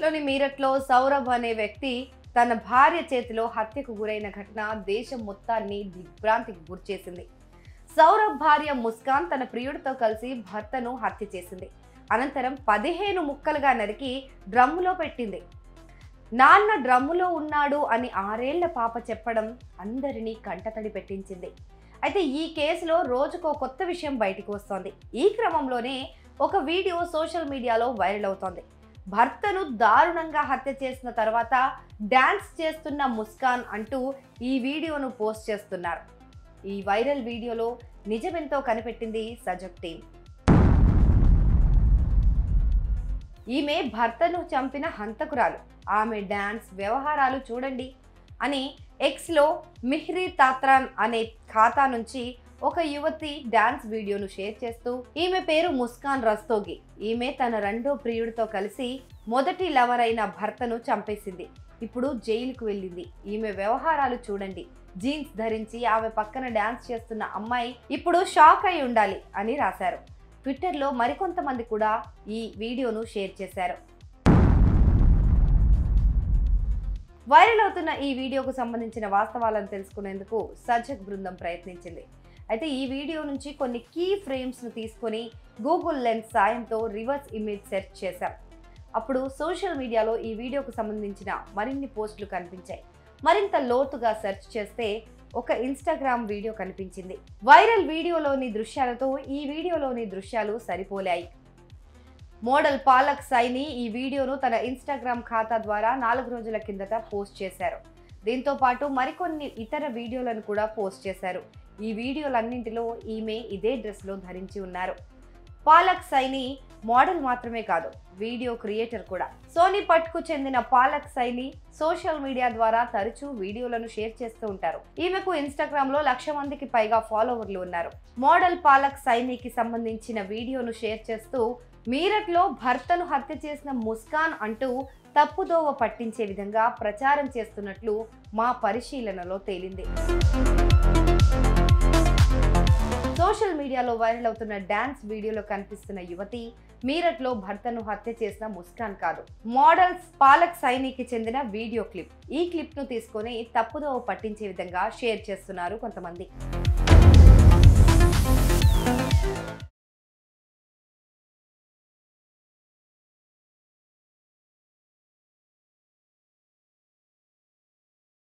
లోని మీరట్లో సౌరభ్ అనే వ్యక్తి తన భార్య చేతిలో హత్యకు గురైన ఘటన దేశం మొత్తాన్ని దిగ్భ్రాంతికి గురిచేసింది. సౌరభ్ భార్య ముస్కాన్ తన ప్రియుడితో కలిసి భర్తను హత్య చేసింది. అనంతరం 15 ముక్కలుగా నరికి డ్రమ్ములో పెట్టింది. నాన్న డ్రమ్ములో ఉన్నాడు అని 6 ఏళ్ల పాప చెప్పడం అందరినీ కంటతడి పెట్టించింది. అయితే ఈ కేసులో రోజుకో కొత్త విషయం బయటకు వస్తోంది. ఈ క్రమంలోనే ఒక వీడియో సోషల్ మీడియాలో వైరల్ అవుతోంది. భర్తను దారుణంగా హత్య చేసిన తర్వాత డాన్స్ చేస్తున్న ముస్కాన్ అంటూ ఈ వీడియోను పోస్ట్ చేస్తున్నారు. ఈ వైరల్ వీడియోలో నిజమెంతో కనిపెట్టింది సజగ్ టీం. ఈమె భర్తను చంపిన హంతకురాలు. ఆమె డాన్స్ వ్యవహారాలు చూడండి అని ఎక్స్లో మిహ్రీ తాత్రాన్ అనే ఖాతా నుంచి ఒక యువతి డాన్స్ వీడియోను షేర్ చేస్తూ, ఈమె పేరు ముస్కాన్ రస్తోగి. ఈమె తన రెండో ప్రియుడితో కలిసి మొదటి లవర్ అయిన భర్తను చంపేసింది. ఇప్పుడు జైలుకు వెళ్ళింది. ఈమె వ్యవహారాలు చూడండి. జీన్స్ ధరించి ఆమె పక్కన డాన్స్ చేస్తున్న అమ్మాయి ఇప్పుడు షాక్ అయి ఉండాలి అని రాశారు. ట్విట్టర్లో మరికొంతమంది కూడా ఈ వీడియోను షేర్ చేశారు. వైరల్ అవుతున్న ఈ వీడియోకు సంబంధించిన వాస్తవాలను తెలుసుకునేందుకు సజగ్ బృందం ప్రయత్నించింది. అయితే ఈ వీడియో నుంచి కొన్ని కీ ఫ్రేమ్స్ను తీసుకొని గూగుల్ లెన్స్ సాయంతో రివర్స్ ఇమేజ్ సెర్చ్ చేశాం. అప్పుడు సోషల్ మీడియాలో ఈ వీడియోకు సంబంధించిన మరిన్ని పోస్టులు కనిపించాయి. మరింత లోతుగా సెర్చ్ చేస్తే ఒక ఇన్స్టాగ్రామ్ వీడియో కనిపించింది. వైరల్ వీడియోలోని దృశ్యాలతో ఈ వీడియోలోని దృశ్యాలు సరిపోలాయి. మోడల్ పాలక్ సైని ఈ వీడియోను తన ఇన్స్టాగ్రామ్ ఖాతా ద్వారా 4 రోజుల కిందట పోస్ట్ చేశారు. దీంతో పాటు మరికొన్ని ఇతర వీడియోలను కూడా పోస్ట్ చేశారు. ఈ వీడియోలన్నింటిలో ఈమె ఇదే డ్రెస్లో ధరించి ఉన్నారు. పాలక్ సైని మోడల్ మాత్రమే కాదు, వీడియో క్రియేటర్ కూడా. సోనిపట్కు చెందిన పాలక్ సైని సోషల్ మీడియా ద్వారా తరచూ వీడియోలను షేర్ చేస్తూ ఉంటారు. ఈమెకు ఇన్స్టాగ్రామ్ లో 1,00,000 మందికి పైగా ఫాలోవర్లు ఉన్నారు. మోడల్ పాలక్ సైనికి సంబంధించిన వీడియోను షేర్ చేస్తూ, మీరట్లో భర్తను హత్య చేసిన ముస్కాన్ అంటూ తప్పుదోవ పట్టించే విధంగా ప్రచారం చేస్తున్నట్లు మా పరిశీలనలో తేలింది. సోషల్ మీడియాలో వైరల్ అవుతున్న డాన్స్ వీడియోలో కనిపిస్తున్న యువతి మీరట్లో భర్తను హత్య చేసిన ముస్కాన్ కాదు, మోడల్స్ పాలక్ సైనికి చెందిన వీడియో క్లిప్. ఈ క్లిప్ ను తీసుకొని తప్పుదోవ పట్టించే విధంగా షేర్ చేస్తున్నారు కొంతమంది.